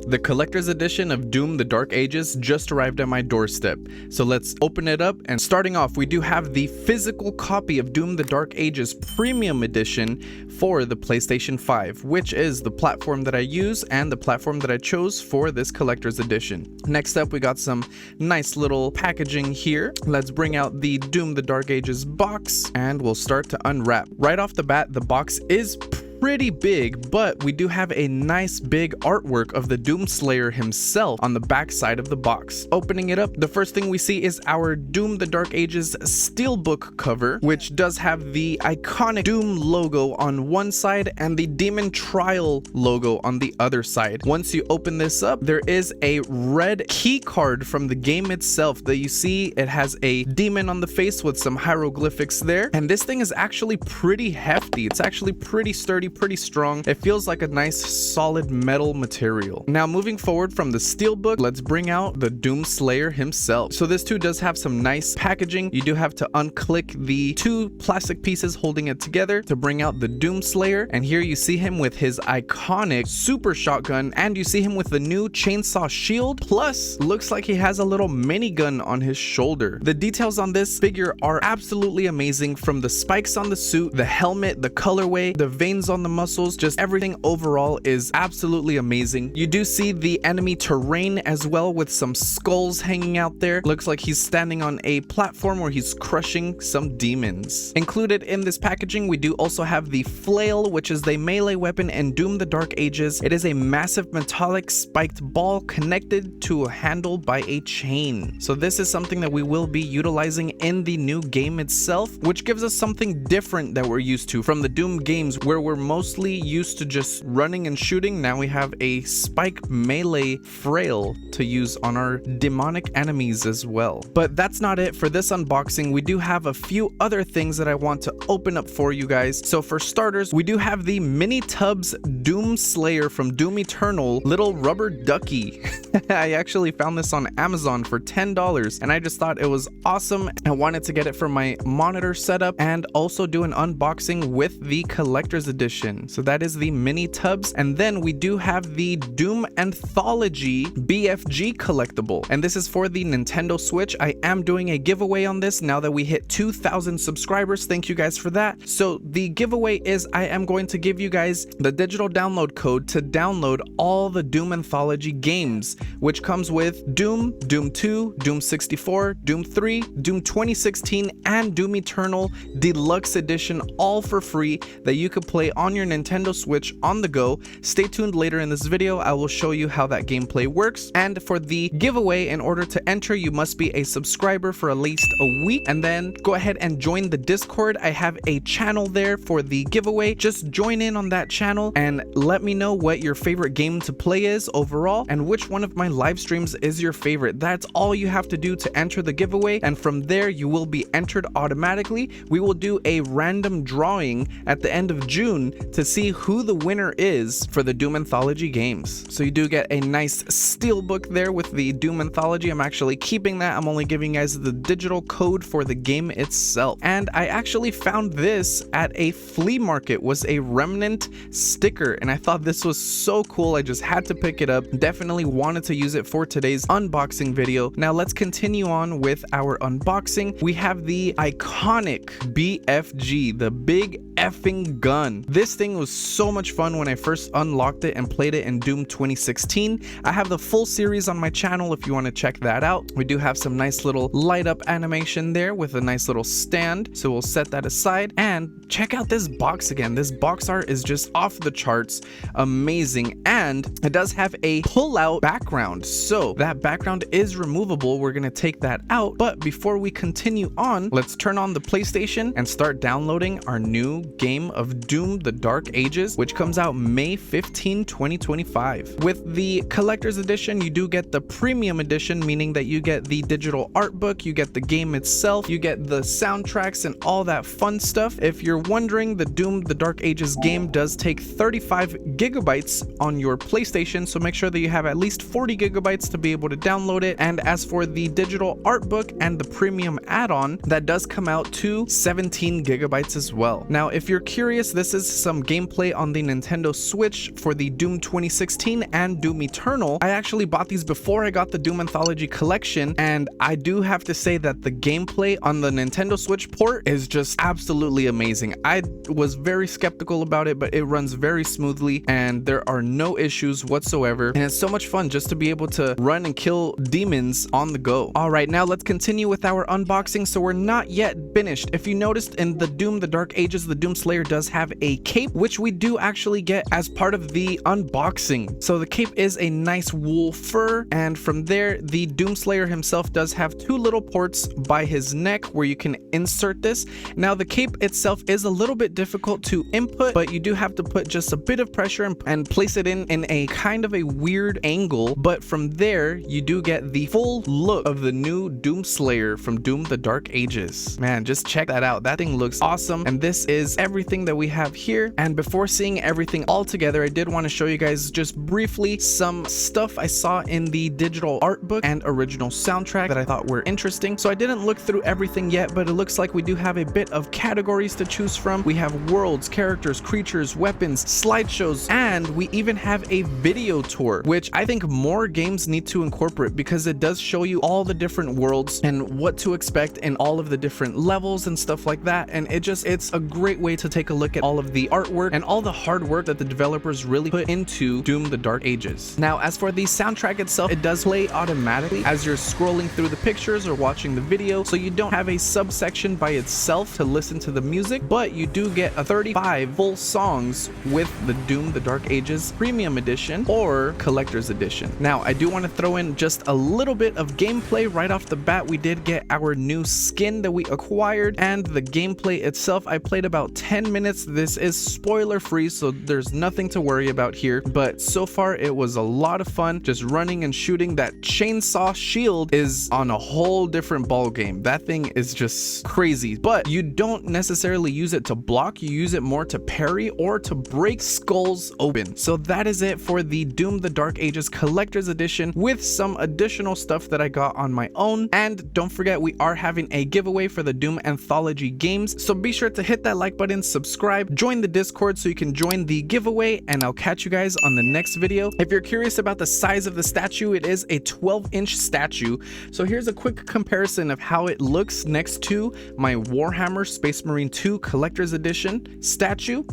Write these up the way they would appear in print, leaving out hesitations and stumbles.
The collector's edition of Doom: The Dark Ages just arrived at my doorstep. So let's open it up, and starting off, we do have the physical copy of Doom: The Dark Ages Premium Edition for the PlayStation 5, which is the platform that I use and the platform that I chose for this collector's edition. Next up, we got some nice little packaging here. Let's bring out the Doom: The Dark Ages box, and we'll start to unwrap. Right off the bat, the box is pretty big, but we do have a nice big artwork of the Doom Slayer himself on the back side of the box. Opening it up, the first thing we see is our Doom: The Dark Ages steelbook cover, which does have the iconic Doom logo on one side and the Demon Trial logo on the other side. Once you open this up, there is a red key card from the game itself that you see. It has a demon on the face with some hieroglyphics there, and this thing is actually pretty hefty. It's actually pretty sturdy, pretty strong. It feels like a nice solid metal material. Now moving forward from the steelbook, let's bring out the Doom Slayer himself. So this too does have some nice packaging. You do have to unclick the two plastic pieces holding it together to bring out the Doom Slayer, and here you see him with his iconic super shotgun, and you see him with the new chainsaw shield, plus looks like he has a little minigun on his shoulder. The details on this figure are absolutely amazing, from the spikes on the suit, the helmet, the colorway, the veins on the muscles, just everything overall is absolutely amazing. You do see the enemy terrain as well, with some skulls hanging out there. Looks like he's standing on a platform where he's crushing some demons. Included in this packaging, we do also have the flail, which is the melee weapon in Doom: The Dark Ages. It is a massive metallic spiked ball connected to a handle by a chain. So this is something that we will be utilizing in the new game itself, which gives us something different that we're used to from the Doom games, where we're mostly used to just running and shooting. Now we have a spike melee flail to use on our demonic enemies as well. But that's not it for this unboxing. We do have a few other things that I want to open up for you guys. So for starters, we do have the Mini Tubs Doom Slayer from Doom Eternal little rubber ducky. I actually found this on Amazon for $10, and I just thought it was awesome. I wanted to get it for my monitor setup and also do an unboxing with the collector's edition. So that is the Mini Tubs. And then we do have the Doom Anthology BFG collectible, and this is for the Nintendo Switch. I am doing a giveaway on this now that we hit 2,000 subscribers. Thank you guys for that. So the giveaway is I am going to give you guys the digital download code to download all the Doom Anthology games, which comes with Doom, Doom 2, Doom 64, Doom 3, Doom 2016, and Doom Eternal Deluxe Edition, all for free, that you could play on your Nintendo Switch on the go. Stay tuned. Later in this video, I will show you how that gameplay works. And for the giveaway, in order to enter, you must be a subscriber for at least a week, and then go ahead and join the Discord. I have a channel there for the giveaway. Just join in on that channel and let me know what your favorite game to play is overall, and which one of my live streams is your favorite. That's all you have to do to enter the giveaway, and from there you will be entered automatically. We will do a random drawing at the end of June to see who the winner is for the Doom Anthology games. So you do get a nice steelbook there with the Doom Anthology. I'm actually keeping that. I'm only giving you guys the digital code for the game itself. And I actually found this at a flea market, was a remnant sticker, and I thought this was so cool. I just had to pick it up. Definitely wanted to use it for today's unboxing video. Now let's continue on with our unboxing. We have the iconic BFG, the big effing gun. This thing was so much fun when I first unlocked it and played it in Doom 2016. I have the full series on my channel if you want to check that out. We do have some nice little light up animation there with a nice little stand, so we'll set that aside. And check out this box again. This box art is just off the charts, amazing, and it does have a pull-out background, so that background is removable. We're gonna take that out, but before we continue on, let's turn on the PlayStation and start downloading our new game of Doom: The Dark Ages, which comes out May 15, 2025. With the collector's edition, you do get the premium edition, meaning that you get the digital art book, you get the game itself, you get the soundtracks and all that fun stuff. If you're wondering, the Doom: The Dark Ages game does take 35 gigabytes on your PlayStation, so make sure that you have at least 40 gigabytes to be able to download it. And as for the digital art book and the premium add-on, that does come out to 17 gigabytes as well. Now, if you're curious, this is some gameplay on the Nintendo Switch for the Doom 2016 and Doom Eternal. I actually bought these before I got the Doom Anthology collection, and I do have to say that the gameplay on the Nintendo Switch port is just absolutely amazing. I was very skeptical about it, but it runs very smoothly and there are no issues whatsoever, and it's so much fun just to be able to run and kill demons on the go. All right, now let's continue with our unboxing. So we're not yet finished. If you noticed in the Doom the Dark Ages, the Doom Slayer does have a cape, which we do actually get as part of the unboxing. So the cape is a nice wool fur, and from there the Doom Slayer himself does have two little ports by his neck where you can insert this. Now the cape itself is a little bit difficult to input, but you do have to put just a bit of pressure and place it in a kind of a weird angle, but from there you do get the full look of the new Doom Slayer from Doom the Dark Ages. Man, just check that out. That thing looks awesome, and this is everything that we have here. And before seeing everything all together, I did want to show you guys just briefly some stuff I saw in the digital art book and original soundtrack that I thought were interesting. So I didn't look through everything yet, but it looks like we do have a bit of categories to choose from. We have worlds, characters, creatures, weapons, slideshows, and we even have a video tour, which I think more games need to incorporate because it does show you all the different worlds and what to expect in all of the different levels and stuff like that. And it's a great way to take a look at all of the artwork and all the hard work that the developers really put into Doom the Dark Ages. Now, as for the soundtrack itself, it does play automatically as you're scrolling through the pictures or watching the video, so you don't have a subsection by itself to listen to the music, but you do get a 35 full songs with the Doom the Dark Ages Premium Edition or Collector's Edition. Now, I do want to throw in just a little bit of gameplay right off the bat. We did get our new skin that we acquired, and the gameplay itself, I played about 10 minutes. This is spoiler free, so there's nothing to worry about here, but so far it was a lot of fun just running and shooting. That chainsaw shield is on a whole different ball game. That thing is just crazy, but you don't necessarily use it to block, you use it more to parry or to break skulls open. So that is it for the Doom the Dark Ages Collector's Edition with some additional stuff that I got on my own. And don't forget, we are having a giveaway for the Doom Anthology games, so be sure to hit that like button, subscribe, join the Discord so you can join the giveaway, and I'll catch you guys on the next video. If you're curious about the size of the statue, it is a 12-inch statue. So here's a quick comparison of how it looks next to my Warhammer Space Marine 2 Collector's Edition statue,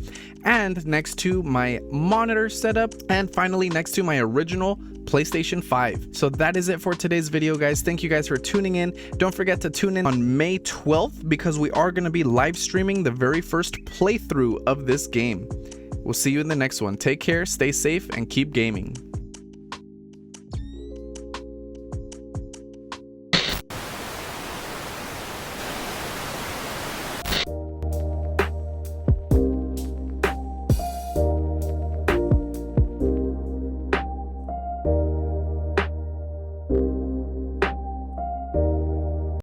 and next to my monitor setup, and finally next to my original PlayStation 5. So that is it for today's video, guys. Thank you guys for tuning in. Don't forget to tune in on May 12th because we are going to be live streaming the very first playthrough of this game. We'll see you in the next one. Take care, stay safe, and keep gaming.